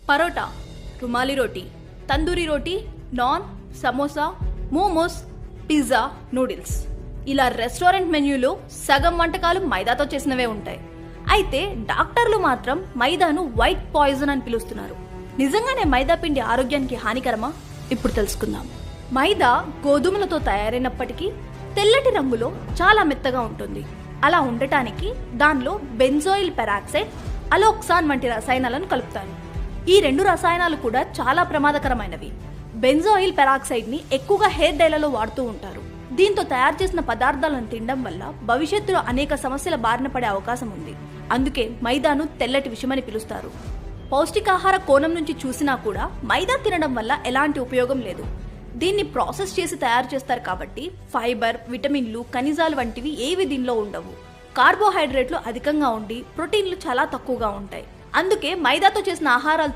Parotta, rumali roti, tandoori roti, naan, samosa, momos, pizza, noodles ఇలా restaurant మెన్యూలో సగం వంటకాలు మైదాతో చేసినవే ఉంటాయి. అయితే డాక్టర్లు మాత్రం మైదాను వైట్ పాయిజన్ అని పిలుస్తున్నారు. నిజంగానే మైదా పిండి ఆరోగ్యానికి హానికరమా? ఇప్పుడు తెలుసుకుందాం. మైదా గోధుమలతో తయారైనప్పటికీ తెల్లటి రంగులో చాలా మెత్తగా ఉంటుంది. అలా ఉండటానికి దానిలో బెంజోయిల్ పెరాక్సైడ్, అలోక్సాన్ వంటి రసాయనాలను కలుపుతారు. ఈ రెండు రసాయనాలు కూడా చాలా ప్రమాదకరమైనవి. బెంజోయిల్ పెరాక్సైడ్ ని ఎక్కువగా హెయిర్ డైలలో వాడుతూ ఉంటారు. దీంతో తయారు చేసిన పదార్థాలను తినడం వల్ల భవిష్యత్తులో అనేక సమస్యల బారిన పడే అవకాశం ఉంది. అందుకే మైదాను తెల్లటి విషమని పిలుస్తారు. పౌష్టికాహార కోణం నుంచి చూసినా కూడా మైదా తినడం వల్ల ఎలాంటి ఉపయోగం లేదు. దీన్ని ప్రాసెస్ చేసి తయారు చేస్తారు కాబట్టి ఫైబర్, విటమిన్లు, ఖనిజాలు వంటివి ఏవి దీనిలో ఉండవు. కార్బోహైడ్రేట్లు అధికంగా ఉండి ప్రోటీన్లు చాలా తక్కువగా ఉంటాయి. అందుకే మైదాతో చేసిన ఆహారాలు